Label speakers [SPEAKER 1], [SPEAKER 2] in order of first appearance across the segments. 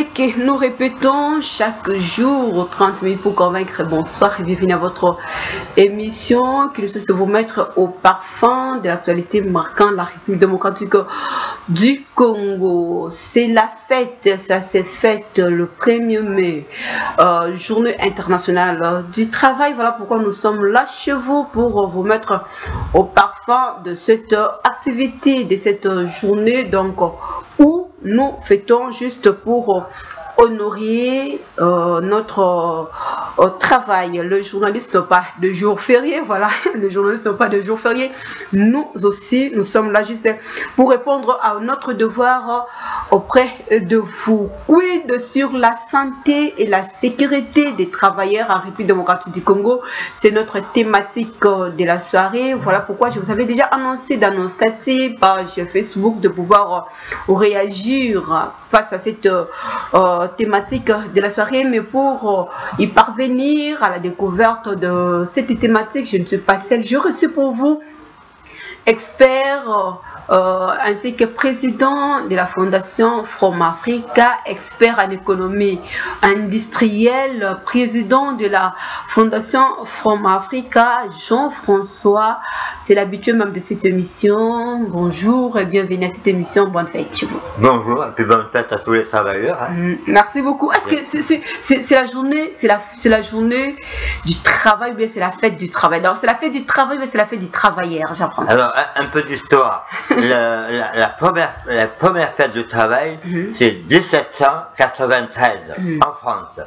[SPEAKER 1] ce que nous répétons chaque jour, 30 minutes pour convaincre. Bonsoir et bienvenue à votre émission qui ne cesse de vous mettre au parfum de l'actualité marquant la République démocratique du Congo. C'est la fête, ça s'est fait le 1er mai, journée internationale du travail. Voilà pourquoi nous sommes là chez vous pour vous mettre au parfum de cette activité, de cette journée donc où nous fêtons juste pour honorer notre travail. Le journaliste n'a pas de jour férié, voilà, le journaliste n'a pas de jour férié. Nous aussi, nous sommes là juste pour répondre à notre devoir auprès de vous. Oui, sur la santé et la sécurité des travailleurs en République démocratique du Congo, c'est notre thématique de la soirée. Voilà pourquoi je vous avais déjà annoncé dans nos statuts, page Facebook, de pouvoir réagir face à cette thématique de la soirée, mais pour y parvenir à la découverte de cette thématique, je ne suis pas seule, je reçois pour vous expert ainsi que président de la fondation From Africa, expert en économie industrielle, président de la fondation From Africa, Jean-François, c'est l'habitué même de cette émission. Bonjour et bienvenue à cette émission, bonne fête chez vous.
[SPEAKER 2] Bonjour et puis bonne fête à tous les travailleurs.
[SPEAKER 1] Merci beaucoup. Est-ce que c'est la journée, c'est la journée du travail ou bien c'est la fête du travail? Alors c'est la fête du travail mais c'est la fête du travailleur, Jean-François.
[SPEAKER 2] Alors un peu d'histoire. La première fête du travail, c'est 1793 en France.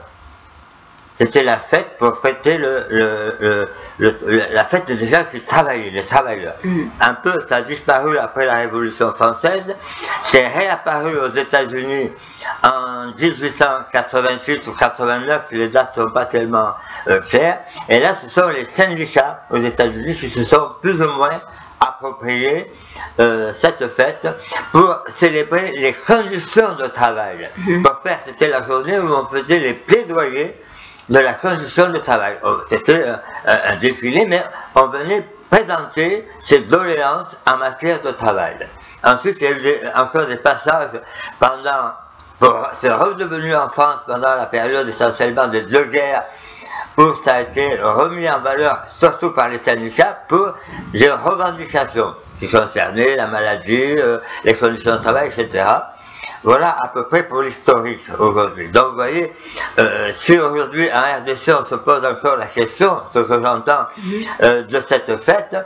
[SPEAKER 2] C'était la fête pour fêter la fête des gens qui travaillaient, les travailleurs. Un peu, ça a disparu après la Révolution française. C'est réapparu aux États-Unis en 1886 ou 89, les dates ne sont pas tellement claires. Et là, ce sont les syndicats aux États-Unis qui se sont plus ou moins approprié cette fête pour célébrer les conditions de travail. Pour faire, c'était la journée où on faisait les plaidoyers de la condition de travail. C'était un défilé, mais on venait présenter ses doléances en matière de travail. Ensuite, il y a eu encore des passages c'est redevenu en France pendant la période essentiellement des deux guerres, où ça a été remis en valeur, surtout par les syndicats, pour les revendications qui concernaient la maladie, les conditions de travail, etc. Voilà à peu près pour l'historique aujourd'hui. Donc vous voyez, si aujourd'hui en RDC on se pose encore la question, ce que j'entends de cette fête,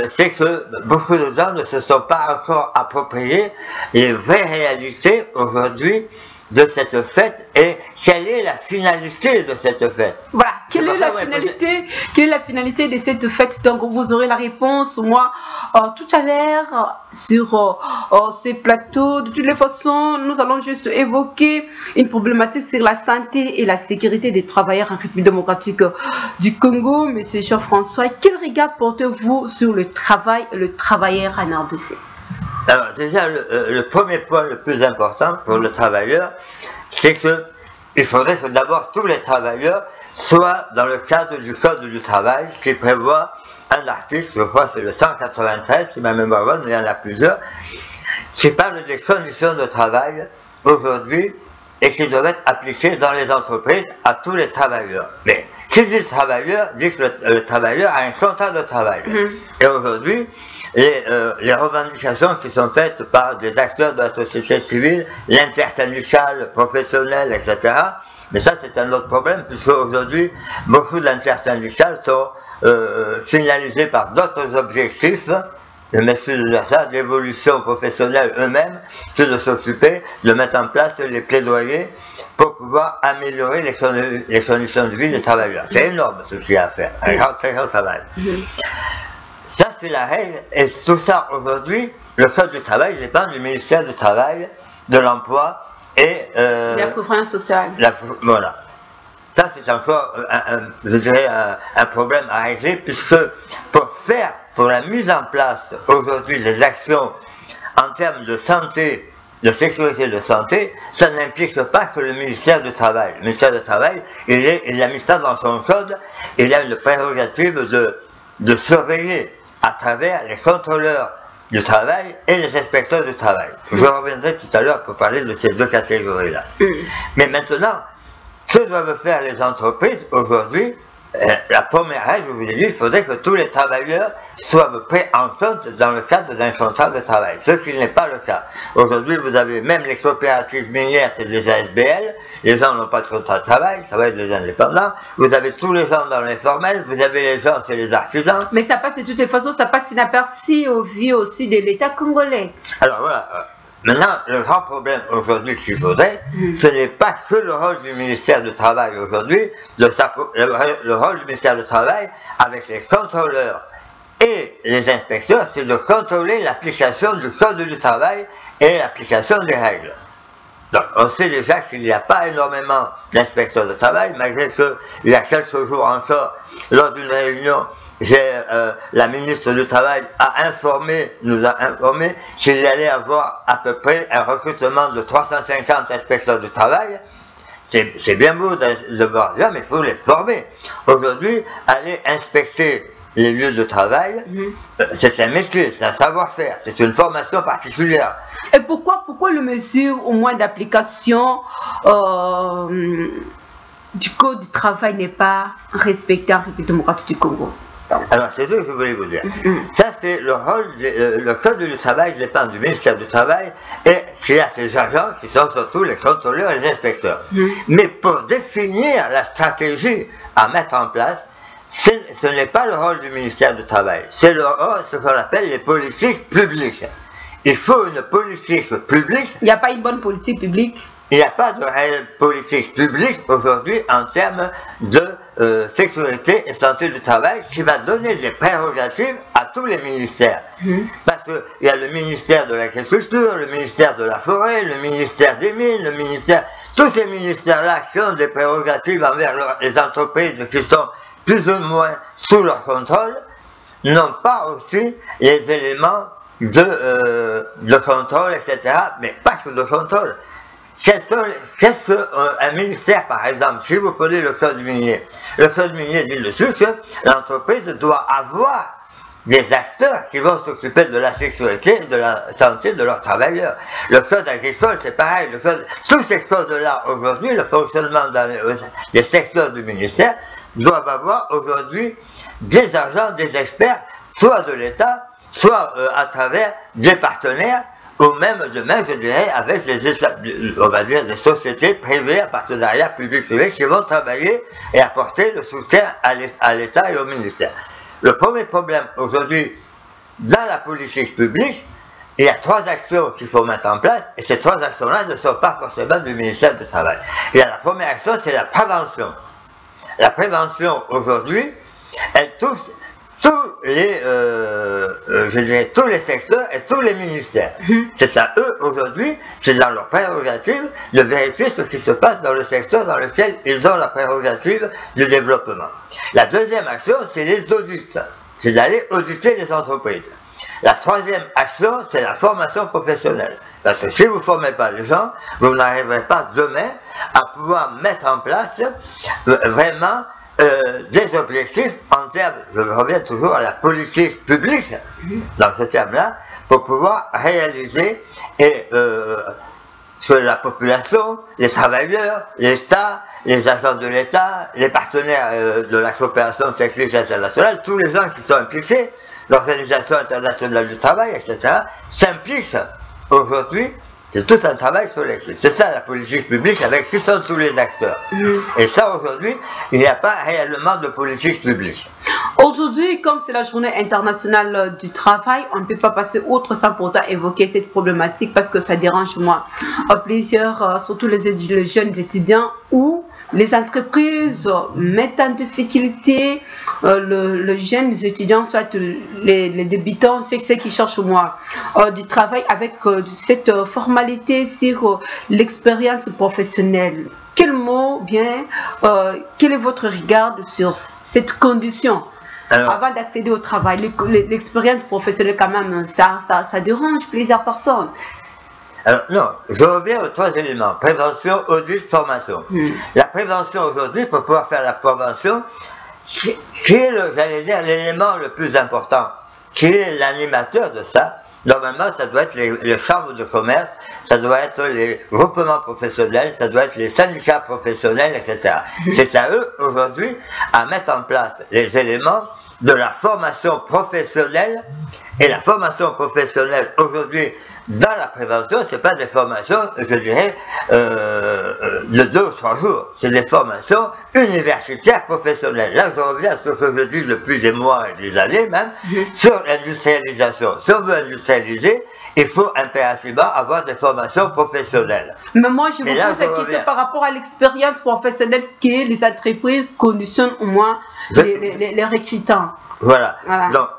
[SPEAKER 2] c'est que beaucoup de gens ne se sont pas encore appropriés les vraies réalités aujourd'hui de cette fête et quelle est la finalité de cette fête.
[SPEAKER 1] Voilà, quelle est la finalité de cette fête? Donc vous aurez la réponse, moi, tout à l'heure sur ces plateaux. De toutes les façons, nous allons juste évoquer une problématique sur la santé et la sécurité des travailleurs en République démocratique du Congo. Monsieur Jean-François, quel regard portez-vous sur le travail et le travailleur en RDC?
[SPEAKER 2] Alors déjà, le premier point le plus important pour le travailleur, c'est qu'il faudrait que d'abord tous les travailleurs soient dans le cadre du Code du travail qui prévoit un article, je crois que c'est le 193, si ma mémoire bonne, mais il y en a plusieurs, qui parle des conditions de travail aujourd'hui et qui doivent être appliquées dans les entreprises à tous les travailleurs. Mais qui dit travailleur, dit que le travailleur a un contrat de travail. Et aujourd'hui, les revendications qui sont faites par des acteurs de la société civile, l'intersyndicale, professionnelle, etc. Mais ça, c'est un autre problème, puisque aujourd'hui, beaucoup d'intersyndicales sont signalisées par d'autres objectifs, je m'excuse de ça, d'évolution professionnelle eux-mêmes, que de s'occuper de mettre en place les plaidoyers pour pouvoir améliorer les conditions de vie des travailleurs. C'est énorme ce qu'il y a à faire, un très grand travail. Ça, c'est la règle, et tout ça, aujourd'hui, le Code du travail dépend du ministère du Travail, de l'Emploi et...
[SPEAKER 1] la prévoyance sociale.
[SPEAKER 2] Voilà. Ça, c'est encore, je dirais, un problème à régler, puisque pour la mise en place, aujourd'hui, des actions en termes de santé, de sécurité de santé, ça n'implique pas que le ministère du Travail. Le ministère du Travail, il a mis ça dans son code, il a une prérogative de surveiller à travers les contrôleurs du travail et les inspecteurs du travail. Je reviendrai tout à l'heure pour parler de ces deux catégories-là. Mais maintenant, que doivent faire les entreprises aujourd'hui? La première règle, je vous ai dit, il faudrait que tous les travailleurs soient pris en compte dans le cadre d'un contrat de travail, ce qui n'est pas le cas. Aujourd'hui, vous avez même les coopératives minières, c'est des ASBL, les gens n'ont pas de contrat de travail, ça va être des indépendants, vous avez tous les gens dans l'informel, vous avez les gens, c'est les artisans.
[SPEAKER 1] Mais ça passe de toutes les façons, ça passe inaperçu au vu aussi de l'État congolais.
[SPEAKER 2] Alors voilà. Maintenant, le grand problème aujourd'hui qu'il faudrait, ce n'est pas que le rôle du ministère du Travail aujourd'hui, le rôle du ministère du Travail avec les contrôleurs et les inspecteurs, c'est de contrôler l'application du Code du travail et l'application des règles. Donc, on sait déjà qu'il n'y a pas énormément d'inspecteurs de travail, malgré qu'il y a quelques jours encore, lors d'une réunion, la ministre du Travail nous a informé qu'il y allait avoir à peu près un recrutement de 350 inspecteurs du travail. C'est bien beau de voir ça, mais il faut les former. Aujourd'hui, aller inspecter les lieux de travail, c'est un métier, c'est un savoir-faire, c'est une formation particulière.
[SPEAKER 1] Et pourquoi le mesure au moins d'application du Code du travail n'est pas respecté en République démocratique du Congo?
[SPEAKER 2] Alors, c'est ce que je voulais vous dire. Ça, c'est le rôle, le Code du travail dépend du ministère du Travail et qui a ses agents qui sont surtout les contrôleurs et les inspecteurs. Mais pour définir la stratégie à mettre en place, ce n'est pas le rôle du ministère du Travail, c'est le rôle, ce qu'on appelle les politiques publiques. Il faut une politique publique.
[SPEAKER 1] Il n'y a pas une bonne politique publique.
[SPEAKER 2] Il n'y a pas de réelle politique publique aujourd'hui en termes de sécurité et santé du travail qui va donner des prérogatives à tous les ministères. Parce qu'il y a le ministère de l'Agriculture, le ministère de la Forêt, le ministère des Mines, le ministère... Tous ces ministères-là qui ont des prérogatives envers les entreprises qui sont plus ou moins sous leur contrôle, n'ont pas aussi les éléments de contrôle, etc. Mais pas que de contrôle. Qu'est-ce qu'un ministère, par exemple, si vous prenez le Code minier, le Code minier dit dessus que l'entreprise doit avoir des acteurs qui vont s'occuper de la sécurité et de la santé de leurs travailleurs. Le Code agricole, c'est pareil. Tous ces codes-là, aujourd'hui, le fonctionnement dans les secteurs du ministère, doivent avoir aujourd'hui des agents, des experts, soit de l'État, soit à travers des partenaires, ou même demain, je dirais, avec on va dire, des sociétés privées, en partenariat public-privé, qui vont travailler et apporter le soutien à l'État et au ministère. Le premier problème aujourd'hui, dans la politique publique, il y a 3 actions qu'il faut mettre en place, et ces 3 actions-là ne sont pas forcément du ministère du Travail. Il y a la première action, c'est la prévention. La prévention, aujourd'hui, elle touche tous les, je dirais, tous les secteurs et tous les ministères. C'est ça, eux, aujourd'hui, c'est dans leur prérogative de vérifier ce qui se passe dans le secteur dans lequel ils ont la prérogative du développement. La deuxième action, c'est les audits. C'est d'aller auditer les entreprises. La troisième action, c'est la formation professionnelle. Parce que si vous ne formez pas les gens, vous n'arriverez pas demain à pouvoir mettre en place vraiment des objectifs en termes, je reviens toujours à la politique publique, dans ce terme-là, pour pouvoir réaliser et que la population, les travailleurs, l'État, les agents de l'État, les partenaires de la coopération technique internationale, tous les gens qui sont impliqués, l'Organisation internationale du travail, etc., s'impliquent aujourd'hui. C'est tout un travail collectif. C'est ça la politique publique avec qui sont tous les acteurs. Et ça aujourd'hui, il n'y a pas réellement de politique publique.
[SPEAKER 1] Aujourd'hui, comme c'est la journée internationale du travail, on ne peut pas passer outre sans pourtant évoquer cette problématique parce que ça dérange moi. Plusieurs, surtout les jeunes étudiants ou les entreprises mettent en difficulté les jeunes étudiants, soit les débutants, ceux qui cherchent moi du travail avec cette formalité sur l'expérience professionnelle. Quel mot bien, quel est votre regard sur cette condition? Alors, avant d'accéder au travail, l'expérience professionnelle quand même, ça dérange plusieurs personnes.
[SPEAKER 2] Alors non, je reviens aux 3 éléments, prévention, audit, formation. La prévention aujourd'hui, pour pouvoir faire la prévention, qui est, j'allais dire, l'élément le plus important, qui est l'animateur de ça, Normalement, ça doit être les chambres de commerce, ça doit être les groupements professionnels, ça doit être les syndicats professionnels, etc. C'est à eux, aujourd'hui, à mettre en place les éléments de la formation professionnelle. Et la formation professionnelle, aujourd'hui, dans la prévention, ce n'est pas des formations, je dirais, de 2 ou 3 jours. C'est des formations universitaires professionnelles. Là, je reviens à ce que je dis depuis des mois et des années même, sur l'industrialisation. Si on veut industrialiser, il faut impérativement avoir des formations professionnelles.
[SPEAKER 1] Mais moi, je vous pose cette question par rapport à l'expérience professionnelle que les entreprises conditionnent au moins les recrutants.
[SPEAKER 2] Voilà. Donc,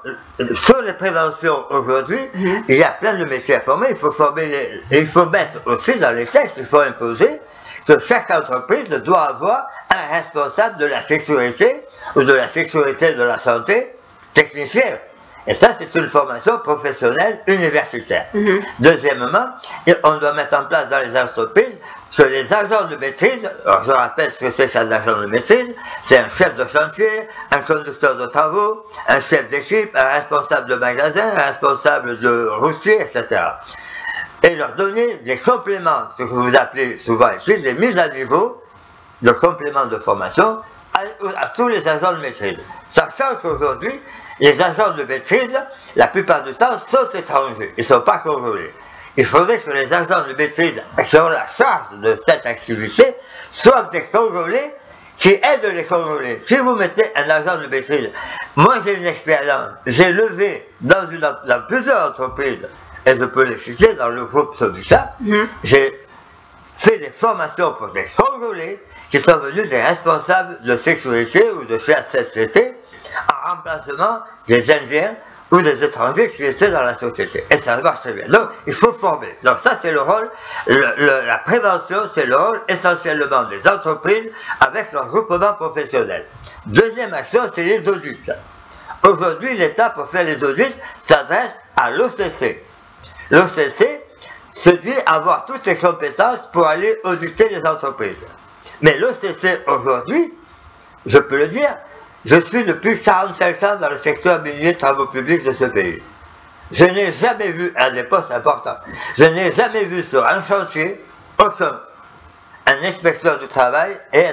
[SPEAKER 2] sur les préventions aujourd'hui, il y a plein de métiers à former. Il faut mettre aussi dans les textes, il faut imposer que chaque entreprise doit avoir un responsable de la sécurité ou de la sécurité de la santé technicien. Et ça, c'est une formation professionnelle universitaire. Deuxièmement, on doit mettre en place dans les entreprises que les agents de maîtrise, alors je rappelle ce que c'est qu'un agent de maîtrise, c'est un chef de chantier, un conducteur de travaux, un chef d'équipe, un responsable de magasin, un responsable de routier, etc. Et leur donner des compléments, ce que vous appelez souvent ici, des mises à niveau de compléments de formation à tous les agents de maîtrise. Sachant qu'aujourd'hui, les agents de maîtrise, la plupart du temps, sont étrangers, ils ne sont pas congolais. Il faudrait que les agents de maîtrise qui ont la charge de cette activité soient des Congolais qui aident les Congolais. Si vous mettez un agent de maîtrise, moi j'ai une expérience, j'ai levé dans plusieurs entreprises, et je peux les citer dans le groupe Sobisa, j'ai fait des formations pour des Congolais qui sont venus des responsables de sécurité ou de CHSCT en remplacement des Indiens ou des étrangers qui étaient dans la société. Et ça marche très bien. Donc, il faut former. Donc ça, c'est le rôle, la prévention, c'est le rôle essentiellement des entreprises avec leur groupement professionnel. Deuxième action, c'est les audits. Aujourd'hui, l'État, pour faire les audits, s'adresse à l'OCC. L'OCC se dit avoir toutes les compétences pour aller auditer les entreprises. Mais l'OCC, aujourd'hui, je peux le dire, je suis depuis 45 ans dans le secteur minier de travaux publics de ce pays. Je n'ai jamais vu, à des postes importants, je n'ai jamais vu sur un chantier, un inspecteur du travail et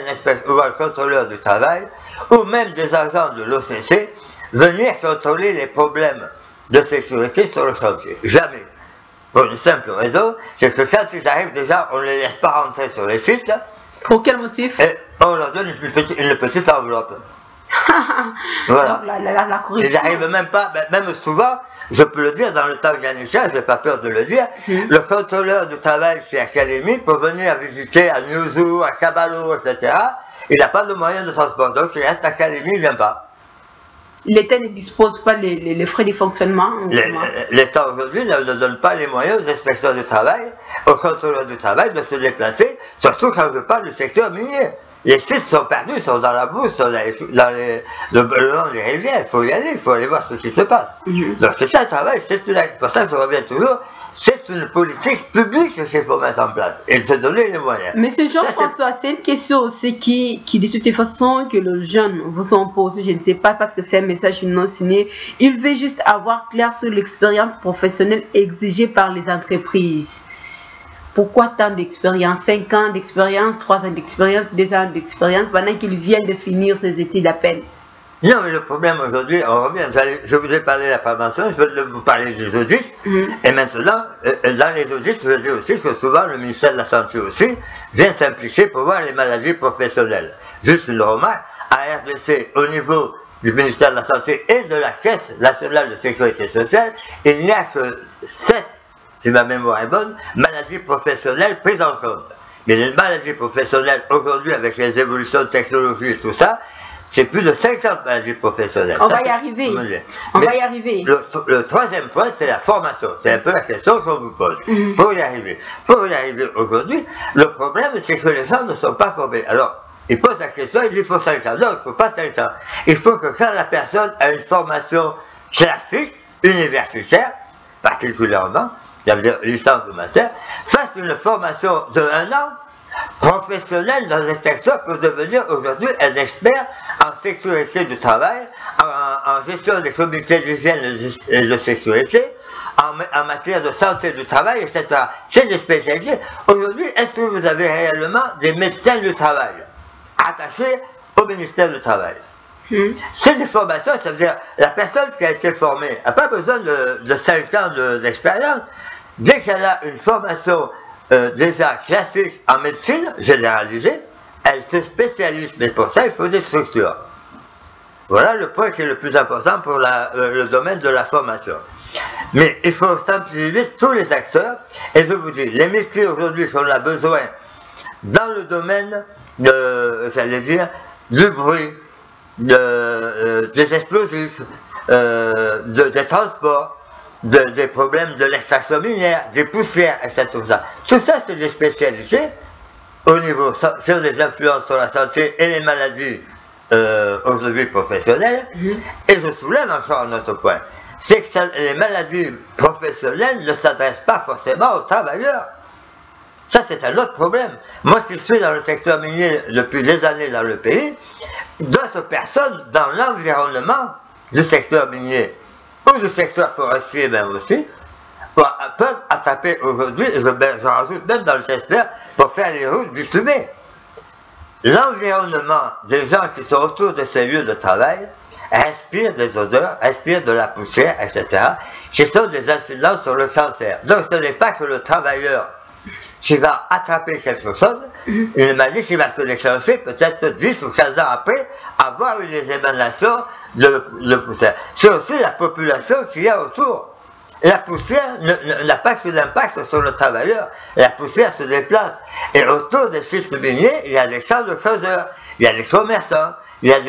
[SPEAKER 2] ou un contrôleur du travail, ou même des agents de l'OCC, venir contrôler les problèmes de sécurité sur le chantier. Jamais. Pour une simple raison, c'est que quand ils arrivent déjà, on ne les laisse pas rentrer sur les sites.
[SPEAKER 1] Pour quel motif?
[SPEAKER 2] Et on leur donne une petite enveloppe. Voilà. Ils n'arrivent même pas, même souvent, je peux le dire, dans le temps ghanéen, je n'ai pas peur de le dire, le contrôleur du travail chez Académie, pour venir visiter à Nyuzu, à Kabalo, etc., il n'a pas de moyens de transport. Donc il reste à Académie, il ne vient pas.
[SPEAKER 1] L'État ne dispose pas les frais de fonctionnement?
[SPEAKER 2] L'État aujourd'hui ne donne pas les moyens aux inspecteurs du travail, aux contrôleurs du travail de se déplacer, surtout quand je parle du secteur minier. Les sites sont perdus, ils sont dans la boue, sont le long des rivières, il faut y aller, il faut aller voir ce qui se passe. Donc c'est ça le travail, c'est pour ça que je reviens toujours, c'est une politique publique qu'il faut mettre en place et se donner les moyens.
[SPEAKER 1] Monsieur Jean-François, c'est une question aussi qui de toute façon que les jeunes vous ont posé, je ne sais pas parce que c'est un message non signé, il veut juste avoir clair sur l'expérience professionnelle exigée par les entreprises. Pourquoi tant d'expérience? 5 ans d'expérience, 3 ans d'expérience, 2 ans d'expérience, pendant qu'ils viennent de finir ces études à peine?
[SPEAKER 2] Non, mais le problème aujourd'hui, on revient, je vous ai parlé de la prévention, je vais vous parler des audits, et maintenant, dans les audits, je dis aussi que souvent le ministère de la Santé aussi vient s'impliquer pour voir les maladies professionnelles. Juste une remarque, à RDC, au niveau du ministère de la Santé et de la Caisse nationale de sécurité sociale, il n'y a que 7, si ma mémoire est bonne, maladies professionnelles prises en compte. Mais les maladies professionnelles, aujourd'hui, avec les évolutions de technologie et tout ça, c'est plus de 50 maladies professionnelles.
[SPEAKER 1] On va y arriver. On va y arriver.
[SPEAKER 2] Le troisième point, c'est la formation. C'est un peu la question qu'on vous pose. Pour y arriver aujourd'hui, le problème, c'est que les gens ne sont pas formés. Alors, ils posent la question, ils disent qu'il faut 5 ans. Non, il ne faut pas 5 ans. Il faut que quand la personne a une formation classique, universitaire, particulièrement, c'est-à-dire licence ou master, fasse une formation de 1 an, professionnel dans un secteur pour devenir aujourd'hui un expert en sécurité du travail, en gestion des comités d'hygiène et de sécurité, en matière de santé du travail, etc. C'est des spécialités. Aujourd'hui, est-ce que vous avez réellement des médecins du travail attachés au ministère du Travail? C'est des formations, ça veut dire la personne qui a été formée n'a pas besoin de 5 ans d'expérience. Dès qu'elle a une formation déjà classique en médecine généralisée, elle se spécialise. Mais pour ça, il faut des structures. Voilà le point qui est le plus important pour le domaine de la formation. Mais il faut sensibiliser tous les acteurs. Et je vous dis, les métiers aujourd'hui qu'on a besoin dans le domaine j'allais dire, du bruit, des explosifs, des transports, des problèmes de l'extraction minière, des poussières, etc. Tout ça, c'est des spécialités au niveau sur les influences sur la santé et les maladies aujourd'hui professionnelles. Et je soulève encore un autre point, c'est que les maladies professionnelles ne s'adressent pas forcément aux travailleurs. Ça, c'est un autre problème. Moi, qui suis dans le secteur minier depuis des années dans le pays, d'autres personnes dans l'environnement du secteur minier ou du secteur forestier même aussi, peuvent attraper aujourd'hui, et je rajoute même dans le secteur, pour faire les routes bitumées. L'environnement des gens qui sont autour de ces lieux de travail respirent des odeurs, respirent de la poussière, etc., qui sont des incidences sur le cancer. Donc ce n'est pas que le travailleur qui va attraper quelque chose, une maladie qui va se déclencher peut-être 10 ou 15 ans après avoir eu des émanations de poussière. C'est aussi la population qu'il y a autour. La poussière n'a pas que d'impact sur le travailleur. La poussière se déplace. Et autour des sites miniers, il y a des champs de creuseurs, il y a des commerçants, il y a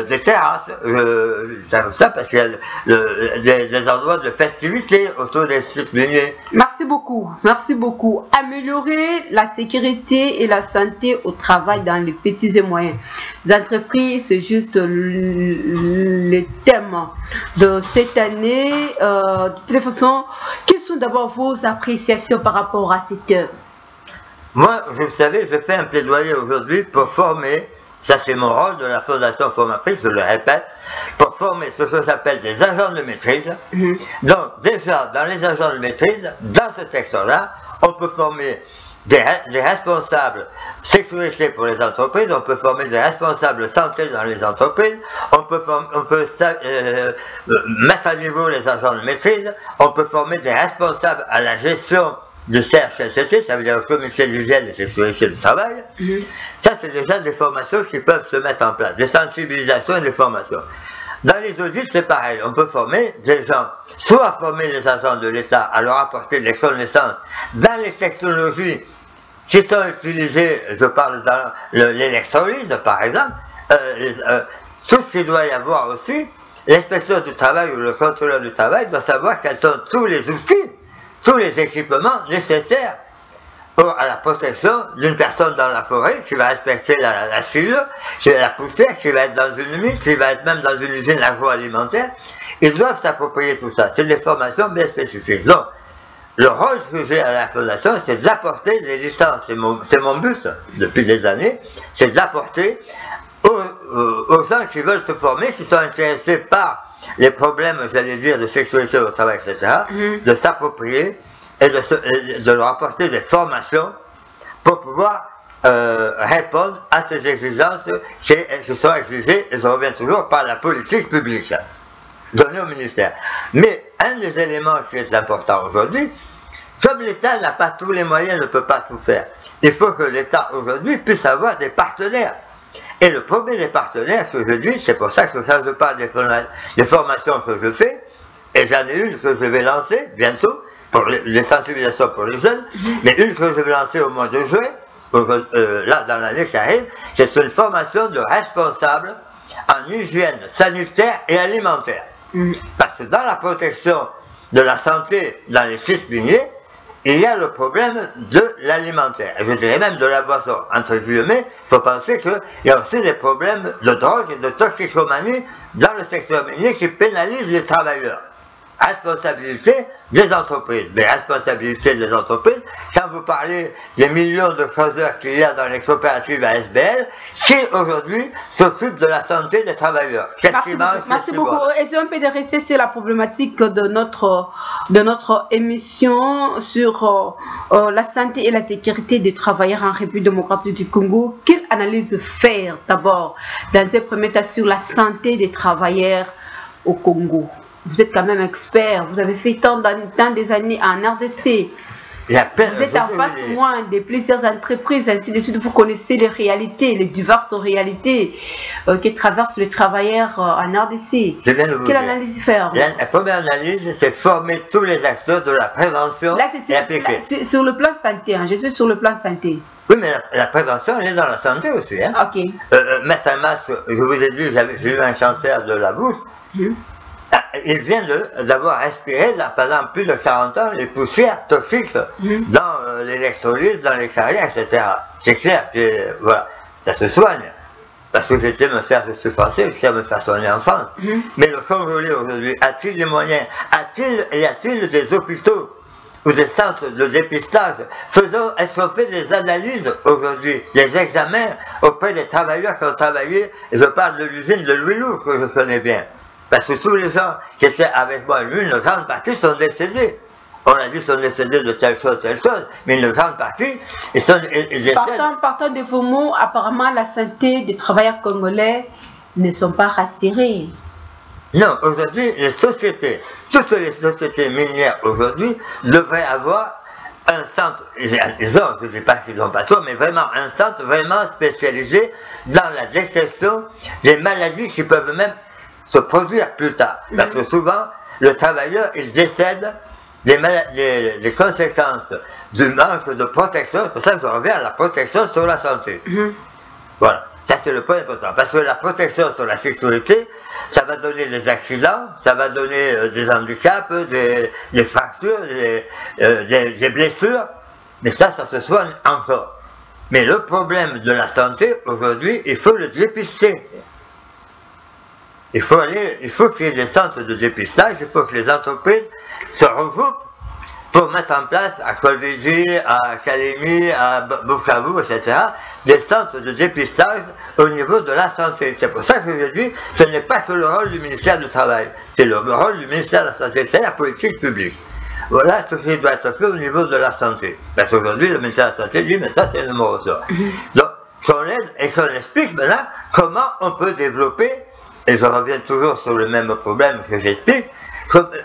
[SPEAKER 2] des terrasses, c'est comme ça parce qu'il y a des endroits de festivité autour des sites miniers.
[SPEAKER 1] Merci beaucoup, merci beaucoup. Améliorer la sécurité et la santé au travail dans les petits et moyens entreprises, c'est juste le thème de cette année. De toutes les façons, quelles sont d'abord vos appréciations par rapport à cette œuvre?
[SPEAKER 2] Moi, vous savez, je fais un plaidoyer aujourd'hui pour former. Ça, c'est mon rôle de la Fondation Formatrice, je le répète, pour former ce que j'appelle des agents de maîtrise. Donc, déjà, dans les agents de maîtrise, dans ce secteur-là, on peut former des responsables sécurité pour les entreprises, on peut former des responsables santé dans les entreprises, on peut mettre à niveau les agents de maîtrise, on peut former des responsables à la gestion du CHSCT, ça veut dire le comité d'hygiène et sécurité du travail. Ça, c'est déjà des formations qui peuvent se mettre en place, des sensibilisations et des formations. Dans les audits, c'est pareil, on peut former des gens, soit former les agents de l'État à leur apporter des connaissances dans les technologies qui sont utilisées, je parle dans l'électrolyse par exemple, tout ce qu'il doit y avoir aussi, l'inspecteur du travail ou le contrôleur du travail doit savoir quels sont tous les outils, tous les équipements nécessaires à la protection d'une personne dans la forêt qui va respecter la file, qui va la poussière, qui va être dans une mine, qui va être même dans une usine agroalimentaire. Ils doivent s'approprier tout ça. C'est des formations bien spécifiques. Donc, le rôle que j'ai à la Fondation, c'est d'apporter des licences. C'est mon but depuis des années, c'est d'apporter aux gens qui veulent se former, qui sont intéressés par les problèmes, j'allais dire, de sécurité au travail, etc., de s'approprier et de leur apporter des formations pour pouvoir répondre à ces exigences qui sont exigées, et je reviens toujours, par la politique publique donnée au ministère. Mais un des éléments qui est important aujourd'hui, comme l'État n'a pas tous les moyens, ne peut pas tout faire, il faut que l'État aujourd'hui puisse avoir des partenaires. Et le premier des partenaires que je dis, c'est pour ça que quand je parle des formations que je fais, et j'en ai une que je vais lancer bientôt, pour les sensibilisations pour les jeunes, mais une que je vais lancer au mois de juin, là dans l'année qui arrive, c'est une formation de responsables en hygiène sanitaire et alimentaire. Parce que dans la protection de la santé dans les sites miniers, il y a le problème de l'alimentaire, et je dirais même de la boisson. Entre guillemets, il faut penser qu'il y a aussi des problèmes de drogue et de toxicomanie dans le secteur minier qui pénalisent les travailleurs. responsabilité des entreprises. Mais responsabilité des entreprises, quand vous parlez des millions de creuseurs qu'il y a dans les coopératives ASBL, qui aujourd'hui s'occupent de la santé des travailleurs.
[SPEAKER 1] Merci beaucoup. Essayons un peu de rester sur la problématique de notre émission sur la santé et la sécurité des travailleurs en République démocratique du Congo. Quelle analyse faire d'abord dans un premier temps sur la santé des travailleurs au Congo? Vous êtes quand même expert, vous avez fait tant des années en RDC. Vous êtes en face moins de plusieurs entreprises, ainsi de suite. Vous connaissez les réalités, les diverses réalités que traversent les travailleurs en RDC. Quelle analyse faire?
[SPEAKER 2] La première analyse, c'est former tous les acteurs de la prévention.
[SPEAKER 1] Là, c'est sur le plan santé. Hein. Je suis sur le plan santé.
[SPEAKER 2] Oui, mais la prévention, elle est dans la santé aussi. Hein.
[SPEAKER 1] Ok.
[SPEAKER 2] Mettre un masque, je vous ai dit, j'ai eu un cancer de la bouche. Il vient d'avoir respiré, là, pendant plus de 40 ans, les poussières toxiques dans l'électrolyse, dans les carrières, etc. C'est clair que voilà, ça se soigne. Parce que j'étais me faire, je suis français, je suis me faire soigner en France. Mais le Congolais aujourd'hui, a-t-il les moyens? Y a-t-il des hôpitaux ou des centres de dépistage? Est-ce qu'on fait des analyses aujourd'hui, des examens auprès des travailleurs qui ont travaillé? Et je parle de l'usine de Louis Loup, que je connais bien. Parce que tous les gens qui étaient avec moi, une grande partie sont décédés. On a dit qu'ils sont décédés de telle chose, mais une grande partie, ils sont décédés.
[SPEAKER 1] Partant de vos mots, apparemment la santé des travailleurs congolais ne sont pas rassurées.
[SPEAKER 2] Non, aujourd'hui, les sociétés, toutes les sociétés minières aujourd'hui, devraient avoir un centre, ils ont, je ne dis pas qu'ils n'ont pas tout, mais vraiment un centre vraiment spécialisé dans la détection des maladies qui peuvent même se produire plus tard. Parce que souvent, le travailleur, il décède des conséquences du manque de protection. C'est pour ça que je reviens à la protection sur la santé. Voilà, ça c'est le point important. Parce que la protection sur la sécurité, ça va donner des accidents, ça va donner des handicaps, des fractures, des blessures. Mais ça se soigne encore. Mais le problème de la santé, aujourd'hui, il faut le dépister. Il faut qu'il y ait des centres de dépistage, il faut que les entreprises se regroupent pour mettre en place à Kolwezi, à Kalemi, à Bukavu, etc., des centres de dépistage au niveau de la santé. C'est pour ça que je dis, ce n'est pas que le rôle du ministère du Travail, c'est le rôle du ministère de la Santé, c'est la politique publique. Voilà ce qui doit être fait au niveau de la santé. Parce qu'aujourd'hui, le ministère de la Santé dit, mais ça c'est le numéro 2. Donc, qu'on aide et qu'on explique maintenant comment on peut développer. Et je reviens toujours sur le même problème que j'explique,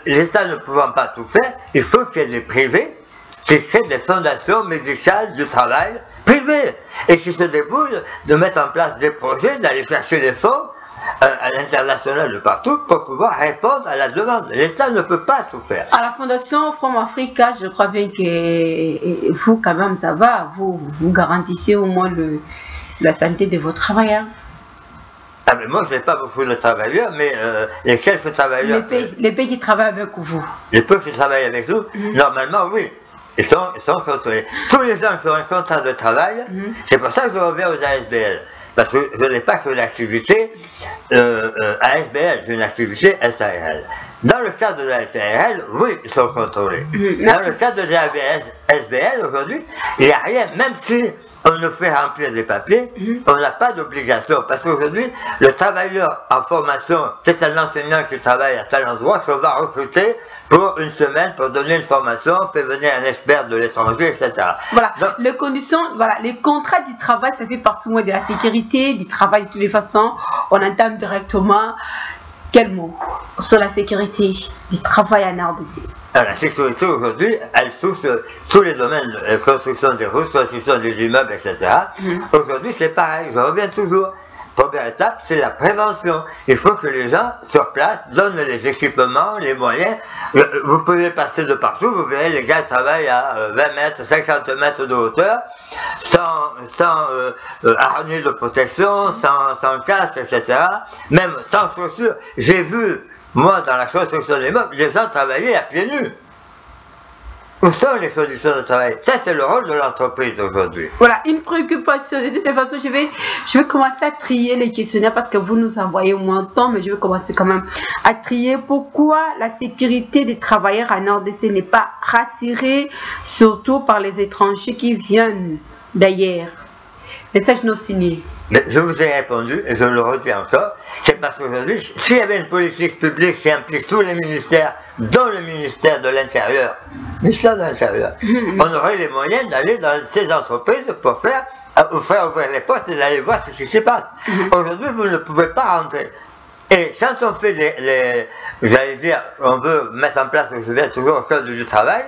[SPEAKER 2] l'État ne pouvant pas tout faire, il faut qu'il y ait des privés qui créent des fondations médicales du travail privées et qui se débrouillent de mettre en place des projets, d'aller chercher des fonds à l'international de partout pour pouvoir répondre à la demande. L'État ne peut pas tout faire.
[SPEAKER 1] À la Fondation From Africa, je crois bien que vous, quand même, ça va, vous garantissez au moins la santé de vos travailleurs.
[SPEAKER 2] Ah mais moi, je n'ai pas beaucoup de travailleurs, mais les quelques travailleurs...
[SPEAKER 1] Les pays qui travaillent avec vous.
[SPEAKER 2] Les peu qui travaillent avec nous, normalement, oui. Ils sont contrôlés. Tous les gens qui ont un contrat de travail, c'est pour ça que je reviens aux ASBL. Parce que je n'ai pas que l'activité ASBL, j'ai une activité SARL. Dans le cadre de la SARL, oui, ils sont contrôlés. Dans le cadre de la SBL, aujourd'hui, il n'y a rien, même si on nous fait remplir des papiers, on n'a pas d'obligation. Parce qu'aujourd'hui, le travailleur en formation, c'est un enseignant qui travaille à tel endroit qu'on va recruter pour une semaine pour donner une formation, faire venir un expert de l'étranger, etc.
[SPEAKER 1] Voilà, donc, les conditions, voilà, les contrats du travail, ça fait partie de la sécurité, du travail de toutes les façons. On entend directement quel mot sur la sécurité du travail en RDC.
[SPEAKER 2] La sécurité aujourd'hui, elle touche tous les domaines, la construction des routes, construction des immeubles, etc. Aujourd'hui, c'est pareil, je reviens toujours. Première étape, c'est la prévention. Il faut que les gens sur place donnent les équipements, les moyens. Vous pouvez passer de partout, vous verrez les gars travaillent à 20 mètres, 50 mètres de hauteur, sans harnais de protection, sans casque, etc. Même sans chaussures. J'ai vu, moi, dans la construction des meubles, les gens travaillaient à pieds nus. Où sont les conditions de travail? Ça, c'est le rôle de l'entreprise aujourd'hui.
[SPEAKER 1] Voilà, une préoccupation. De toute façon, je vais commencer à trier les questionnaires parce que vous nous envoyez au moins de temps, mais je vais commencer quand même à trier. Pourquoi la sécurité des travailleurs en RDC n'est pas rassurée, surtout par les étrangers qui viennent d'ailleurs? Message non signé.
[SPEAKER 2] Mais je vous ai répondu, et je le redis encore, c'est parce qu'aujourd'hui, s'il y avait une politique publique qui implique tous les ministères, dont le ministère de l'Intérieur, on aurait les moyens d'aller dans ces entreprises pour faire ouvrir les portes et d'aller voir ce qui se passe. Aujourd'hui, vous ne pouvez pas rentrer. Et quand on fait j'allais dire, on veut mettre en place, je viens toujours au code du travail,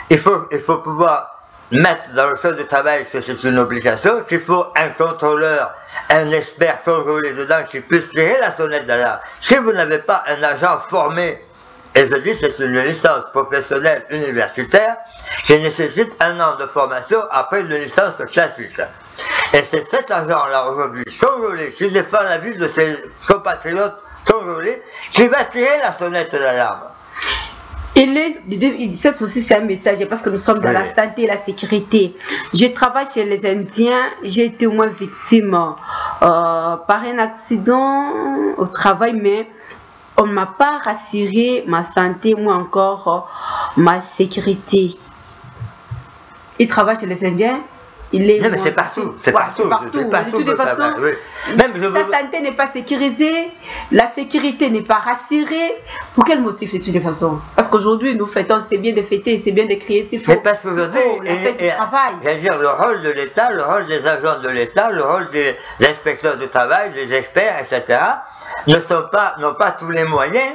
[SPEAKER 2] il faut pouvoir mettre dans le code du travail que c'est une obligation, qu'il faut un contrôleur, un expert contrôlé dedans qui puisse tirer la sonnette d'alarme. Si vous n'avez pas un agent formé, et je dis c'est une licence professionnelle universitaire, qui nécessite 1 an de formation après une licence classique. Et c'est cet agent-là aujourd'hui, congolais, qui défend la vie de ses compatriotes congolais, qui va tirer la sonnette d'alarme.
[SPEAKER 1] Ça aussi c'est un message parce que nous sommes dans la santé et la sécurité. Je travaille chez les Indiens, j'ai été au moins victime par un accident au travail, mais on ne m'a pas rassuré ma santé, moi encore ma sécurité. Il travaille chez les Indiens.
[SPEAKER 2] Non, mais c'est partout, c'est partout.
[SPEAKER 1] De toutes les façons, sa santé n'est pas sécurisée, la sécurité n'est pas rassurée. Pour quel motif de toutes les façons? Parce qu'aujourd'hui, nous fêtons, c'est bien de fêter, c'est bien de crier, c'est faux.
[SPEAKER 2] Mais parce qu'aujourd'hui,
[SPEAKER 1] la fête du travail.
[SPEAKER 2] C'est-à-dire le rôle de l'État, le rôle des agents de l'État, le rôle des inspecteurs du travail, des experts, etc., n'ont pas tous les moyens,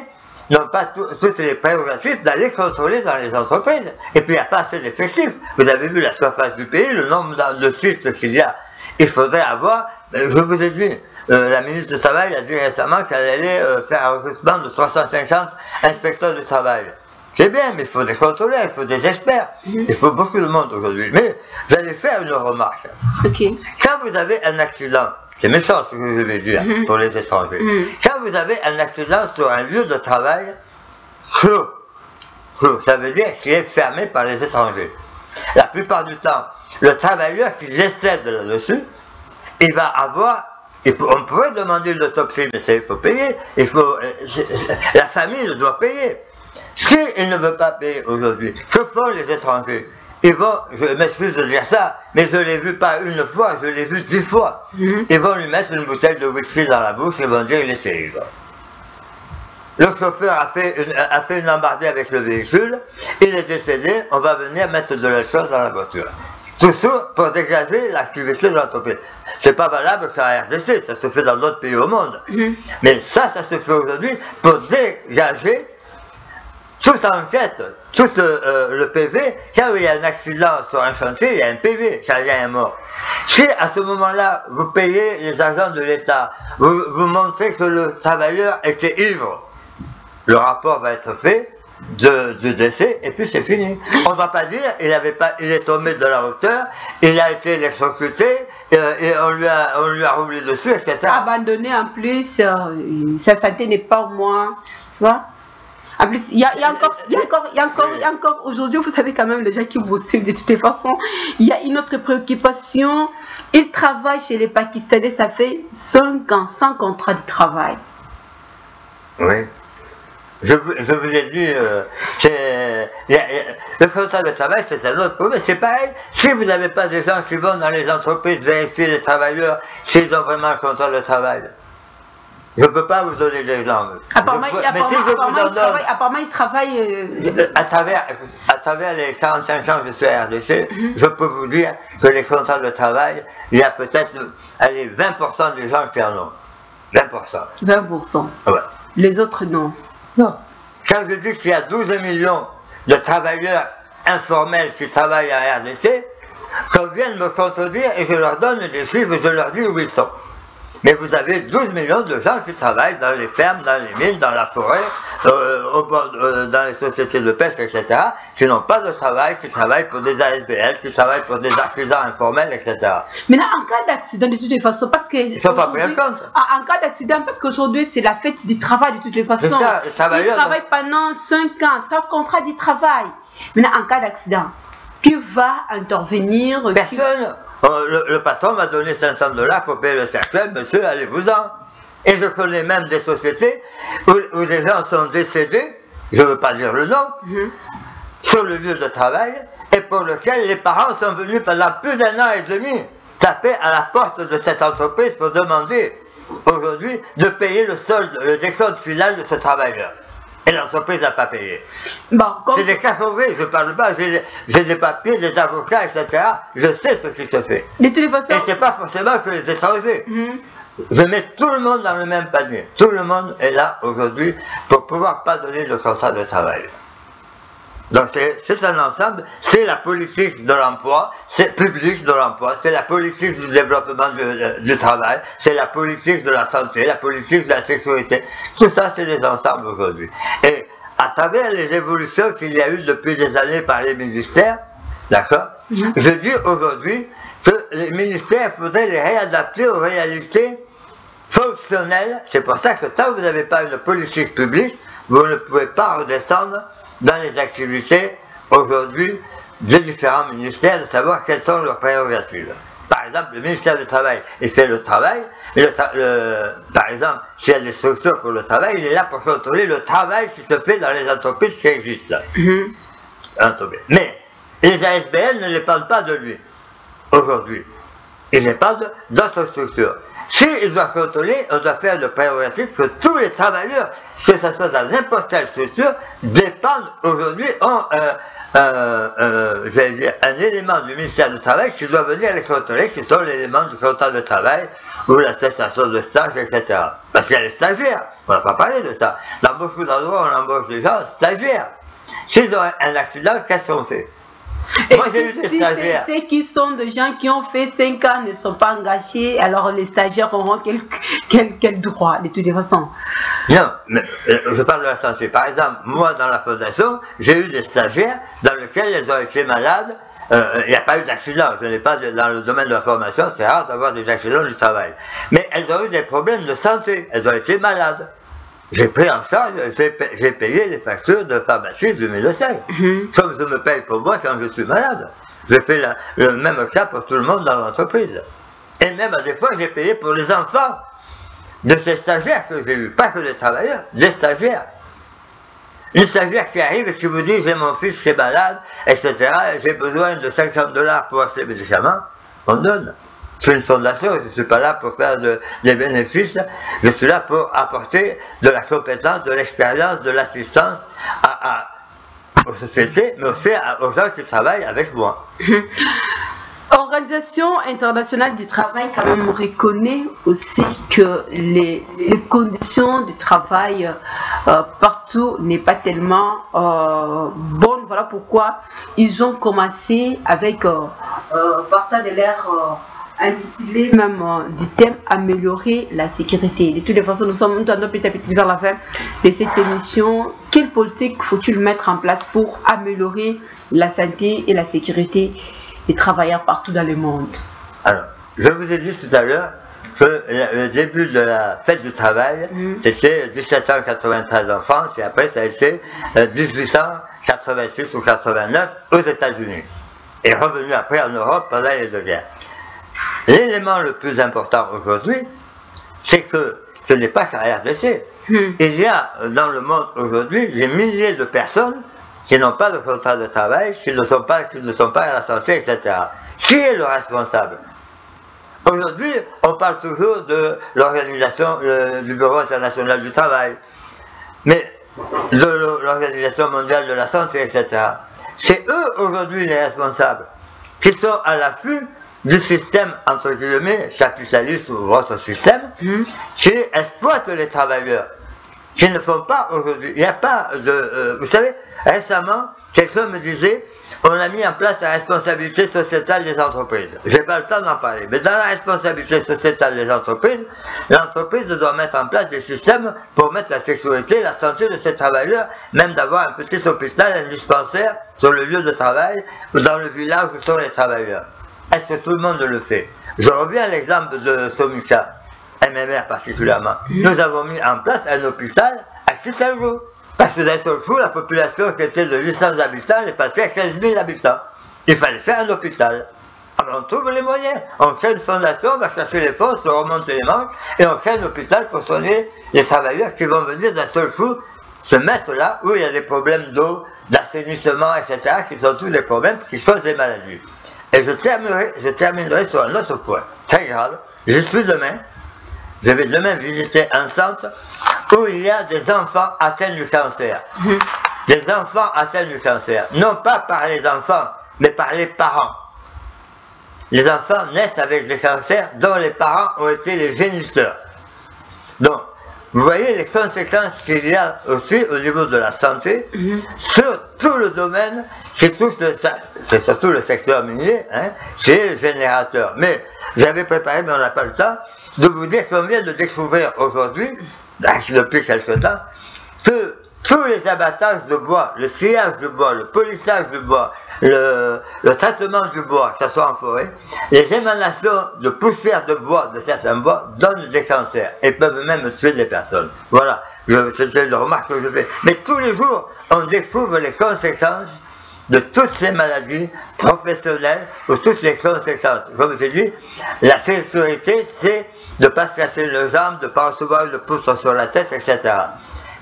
[SPEAKER 2] n'ont pas toutes les prérogatives d'aller contrôler dans les entreprises. Et puis il n'y a pas assez d'effectifs. Vous avez vu la surface du pays, le nombre de sites qu'il y a. Il faudrait avoir, je vous ai dit, la ministre du Travail a dit récemment qu'elle allait faire un recrutement de 350 inspecteurs du travail. C'est bien, mais il faut des contrôleurs, il faut des experts. Il faut beaucoup de monde aujourd'hui. Mais j'allais faire une remarque. Quand vous avez un accident, c'est méchant ce que je vais dire pour les étrangers. Quand vous avez un accident sur un lieu de travail clos, ça veut dire qu'il est fermé par les étrangers. La plupart du temps, le travailleur qui décède là-dessus, il va avoir, on pourrait demander une autopsie, mais ça il faut payer, la famille doit payer. S'il ne veut pas payer aujourd'hui, que font les étrangers? Ils vont, je m'excuse de dire ça, mais je l'ai vu pas une fois, je l'ai vu 10 fois. Ils vont lui mettre une bouteille de whisky dans la bouche et vont dire il est terrible. Le chauffeur a fait une embardée avec le véhicule, il est décédé, on va venir mettre de l'alcool dans la voiture. Tout ça pour dégager l'activité de l'entreprise. C'est pas valable qu'à RDC, ça se fait dans d'autres pays au monde. Mais ça se fait aujourd'hui pour dégager toute enquête, tout le PV. Quand il y a un accident sur un chantier, il y a un PV, quand il y a un mort. Si à ce moment-là, vous payez les agents de l'État, vous montrez que le travailleur était ivre, le rapport va être fait de décès, et puis c'est fini. On ne va pas dire il est tombé de la hauteur, il a été électrocuté, et on lui a roulé dessus, etc.
[SPEAKER 1] Abandonné en plus, sa santé n'est pas au moins, tu vois. En plus, il y a encore aujourd'hui, vous savez quand même les gens qui vous suivent de toutes les façons, il y a une autre préoccupation. Ils travaillent chez les Pakistanais, ça fait 5 ans sans contrat de travail.
[SPEAKER 2] Oui. Je vous ai dit, le contrat de travail, c'est un autre problème. C'est pareil, si vous n'avez pas des gens qui vont dans les entreprises vérifier les travailleurs s'ils ont vraiment un contrat de travail. Je ne peux pas vous donner d'exemple.
[SPEAKER 1] Apparemment, il travaille...
[SPEAKER 2] À travers les 45 ans que je suis à RDC, je peux vous dire que les contrats de travail, il y a peut-être 20% des gens qui en ont. 20%.
[SPEAKER 1] 20%.
[SPEAKER 2] Ouais.
[SPEAKER 1] Les autres, non.
[SPEAKER 2] Non. Quand je dis qu'il y a 12 millions de travailleurs informels qui travaillent à RDC, qu'on vienne me contredire et je leur donne des chiffres et je leur dis où ils sont. Mais vous avez 12 millions de gens qui travaillent dans les fermes, dans les mines, dans la forêt, dans les sociétés de pêche, etc., qui n'ont pas de travail, qui travaillent pour des ASBL, qui travaillent pour des artisans informels, etc.
[SPEAKER 1] Mais là, en cas d'accident, de toutes les façons, parce que...
[SPEAKER 2] Ils ne sont pas pris en compte.
[SPEAKER 1] En cas d'accident, parce qu'aujourd'hui, c'est la fête du travail, de toutes les façons.
[SPEAKER 2] Ça,
[SPEAKER 1] ils travaillent pendant 5 ans, sans contrat du travail. Maintenant, en cas d'accident, qui va intervenir?
[SPEAKER 2] Personne. Le patron m'a donné 500 $ pour payer le cercueil, monsieur, allez-vous-en. Et je connais même des sociétés où des gens sont décédés, je ne veux pas dire le nom, sur le lieu de travail, et pour lequel les parents sont venus pendant plus d'1 an et demi taper à la porte de cette entreprise pour demander aujourd'hui de payer le solde, le décompte final de ce travailleur. Et l'entreprise n'a pas payé.
[SPEAKER 1] Bon,
[SPEAKER 2] c'est des cas concrets, je ne parle pas, j'ai des papiers, des avocats, etc. Je sais ce qui se fait.
[SPEAKER 1] De toutes les façons...
[SPEAKER 2] Et ce n'est pas forcément que les étrangers. Je mets tout le monde dans le même panier. Tout le monde est là aujourd'hui pour pouvoir pas donner le contrat de travail. Donc c'est un ensemble, c'est la politique de l'emploi, c'est public de l'emploi, c'est la politique du développement du travail, c'est la politique de la santé, la politique de la sécurité. Tout ça, c'est des ensembles aujourd'hui. Et à travers les évolutions qu'il y a eu depuis des années par les ministères, d'accord, je dis aujourd'hui que les ministères, il faudrait les réadapter aux réalités fonctionnelles. C'est pour ça que tant que vous n'avez pas une politique publique, vous ne pouvez pas redescendre dans les activités aujourd'hui des différents ministères, de savoir quelles sont leurs prérogatives. Par exemple, le ministère du Travail, il fait le travail, mais par exemple, s'il y a des structures pour le travail, il est là pour contrôler le travail qui se fait dans les entreprises qui existent. Mais les ASBL ne dépendent pas de lui, aujourd'hui. Ils dépendent d'autres structures. S'il doit contrôler, on doit faire de prérogative que tous les travailleurs, que ce soit dans n'importe quelle structure, dépendent aujourd'hui, ont j'allais dire, un élément du ministère du Travail qui doit venir les contrôler, qui sont l'élément du contrat de travail, ou l'attestation de stage, etc. Parce qu'il y a les stagiaires, on n'a pas parlé de ça. Dans beaucoup d'endroits, on embauche des gens stagiaires. S'ils ont un accident, qu'est-ce qu'on fait? Moi, j'ai eu des stagiaires.
[SPEAKER 1] Ceux qui sont des gens qui ont fait 5 ans ne sont pas engagés, alors les stagiaires auront quel droit de toutes les façons?
[SPEAKER 2] Non, mais je parle de la santé. Par exemple, moi, dans la fondation, j'ai eu des stagiaires dans lesquels elles ont été malades. Il n'y a pas eu d'accident. Je n'ai pas dans le domaine de la formation, c'est rare d'avoir des accidents du travail. Mais elles ont eu des problèmes de santé. Elles ont été malades. J'ai pris en charge, j'ai payé les factures de pharmacie du médecin. Comme je me paye pour moi quand je suis malade. Je fais le même cas pour tout le monde dans l'entreprise. Et même à des fois, j'ai payé pour les enfants de ces stagiaires que j'ai eu. Pas que les travailleurs, des stagiaires. Une stagiaire qui arrive et qui vous dit, j'ai mon fils qui est malade, etc. J'ai besoin de 50 $ pour acheter les médicaments. On donne. C'est une fondation, je ne suis pas là pour faire des bénéfices, je suis là pour apporter de la compétence, de l'expérience, de l'assistance aux sociétés, mais aussi aux gens qui travaillent avec moi.
[SPEAKER 1] Organisation internationale du travail quand même reconnaît aussi que les conditions du travail partout n'est pas tellement bonnes. Voilà pourquoi ils ont commencé avec partant de leur intitulé même du thème améliorer la sécurité. De toutes les façons, nous sommes petit à petit vers la fin de cette émission. Quelle politique faut-il mettre en place pour améliorer la santé et la sécurité des travailleurs partout dans le monde?
[SPEAKER 2] Alors, je vous ai dit tout à l'heure que le début de la fête du travail, c'était 1793 en France et après ça a été 1886 ou 89 aux États-Unis. Et revenu après en Europe pendant les 2 guerres. L'élément le plus important aujourd'hui, c'est que ce n'est pas qu'à RDC. Il y a dans le monde aujourd'hui des milliers de personnes qui n'ont pas de contrat de travail, qui ne sont pas à la santé, etc. Qui est le responsable? Aujourd'hui, on parle toujours de l'organisation du Bureau international du travail, mais de l'Organisation mondiale de la santé, etc. C'est eux aujourd'hui les responsables qui sont à l'affût du système, entre guillemets, capitaliste ou votre système, qui exploite les travailleurs, qui ne font pas aujourd'hui. Il n'y a pas de... vous savez, récemment, quelqu'un me disait, on a mis en place la responsabilité sociétale des entreprises. Je n'ai pas le temps d'en parler, mais dans la responsabilité sociétale des entreprises, l'entreprise doit mettre en place des systèmes pour mettre la sécurité, la santé de ses travailleurs, même d'avoir un petit hôpital, un dispensaire sur le lieu de travail ou dans le village où sont les travailleurs. Est-ce que tout le monde le fait? Je reviens à l'exemple de Somica, MMR particulièrement. Nous avons mis en place un hôpital à Chicago, Parce que d'un seul coup, la population qui était de 800 habitants est passée à 15 000 habitants. Il fallait faire un hôpital. Alors on trouve les moyens. On crée une fondation, on va chercher les fonds, on se remonte les manches, et on crée un hôpital pour soigner les travailleurs qui vont venir d'un seul coup se mettre là où il y a des problèmes d'eau, d'assainissement, etc., qui sont tous des problèmes qui causent des maladies. Et je terminerai sur un autre point, très grave. Je vais demain visiter un centre où il y a des enfants atteints du cancer. Des enfants atteints du cancer. Non pas par les enfants, mais par les parents. Les enfants naissent avec des cancers dont les parents ont été les géniteurs. Donc, vous voyez les conséquences qu'il y a aussi au niveau de la santé sur tout le domaine qui touche c'est surtout le secteur minier, hein, chez les générateurs. Mais j'avais préparé, mais on n'a pas le temps, de vous dire qu'on vient de découvrir aujourd'hui, depuis quelque temps, que tous les abattages de bois, le sciage de bois, le polissage du bois, le traitement du bois, que ce soit en forêt, les émanations de poussière de bois, de certains bois, donnent des cancers et peuvent même tuer des personnes. Voilà, c'est une remarque que je fais. Mais tous les jours, on découvre les conséquences de toutes ces maladies professionnelles ou toutes les conséquences. Comme j'ai dit, la sécurité, c'est de ne pas se casser les jambes, de ne pas recevoir une poutre sur la tête, etc.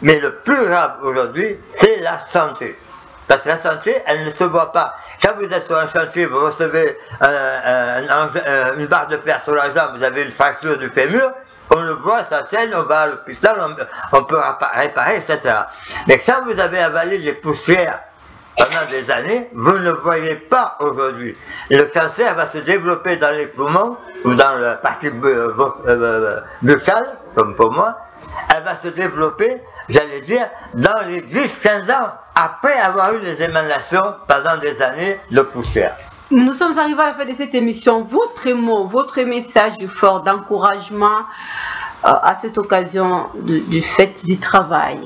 [SPEAKER 2] Mais le plus grave aujourd'hui, c'est la santé. Parce que la santé, elle ne se voit pas. Quand vous êtes sur un chantier, vous recevez une barre de fer sur la jambe, vous avez une fracture du fémur, on le voit, ça saigne, on va à l'hôpital, on peut réparer, etc. Mais quand vous avez avalé des poussières pendant des années, vous ne le voyez pas aujourd'hui. Le cancer va se développer dans les poumons, ou dans la partie buccale, comme pour moi, elle va se développer, j'allais dire, dans les 10-15 ans, après avoir eu des émanations pendant des années de poussière.
[SPEAKER 1] Nous sommes arrivés à la fin de cette émission. Votre mot, votre message fort d'encouragement à cette occasion du fait du travail.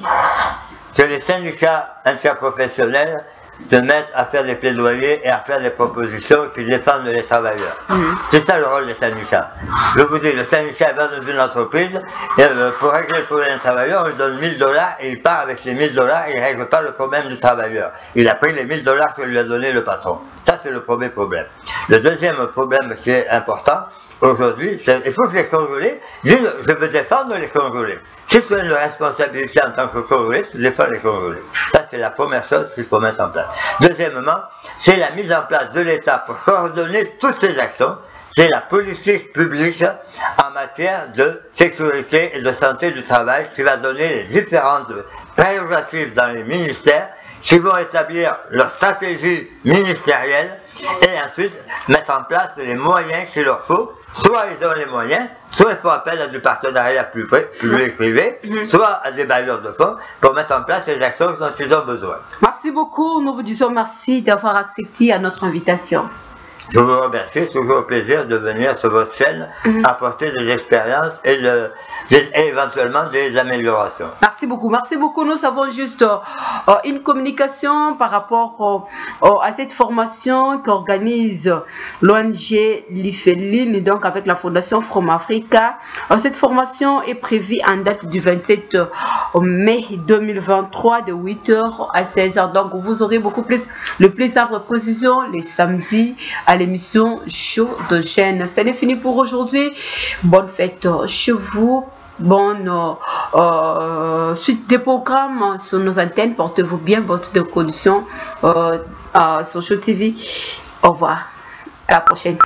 [SPEAKER 2] Que les syndicats interprofessionnels se mettent à faire des plaidoyers et à faire des propositions qui défendent les travailleurs. C'est ça le rôle des syndicats. Je vous dis, le syndicat va dans une entreprise et pour régler le problème du travailleur, on lui donne 1000 $, et il part avec les 1000 $, et il ne règle pas le problème du travailleur. Il a pris les 1000 $ que lui a donné le patron. Ça, c'est le premier problème. Le deuxième problème qui est important, aujourd'hui, il faut que les Congolais disent, je veux défendre les Congolais. Si tu as une responsabilité en tant que Congolais, tu défends les Congolais. Ça, c'est la première chose qu'il faut mettre en place. Deuxièmement, c'est la mise en place de l'État pour coordonner toutes ces actions. C'est la politique publique en matière de sécurité et de santé du travail qui va donner les différentes prérogatives dans les ministères qui vont établir leur stratégie ministérielle et ensuite mettre en place les moyens qu'il leur faut. Soit ils ont les moyens, soit il faut appel à du partenariat public-privé, soit à des bailleurs de fonds pour mettre en place les actions dont ils ont besoin.
[SPEAKER 1] Merci beaucoup. Nous vous disons merci d'avoir accepté à notre invitation.
[SPEAKER 2] Je vous remercie, c'est toujours un plaisir de venir sur votre chaîne, apporter des expériences et éventuellement des améliorations.
[SPEAKER 1] Merci beaucoup, merci beaucoup. Nous avons juste une communication par rapport à cette formation qu'organise l'ONG Lifeline, donc avec la Fondation From Africa. Cette formation est prévue en date du 27 mai 2023 de 8h à 16h. Donc vous aurez beaucoup plus le plaisir de précision les samedis à l'émission Show de chaîne. C'est fini pour aujourd'hui. Bonne fête chez vous. Bonne suite des programmes sur nos antennes. Portez-vous bien, votre condition sur Show TV. Au revoir. À la prochaine.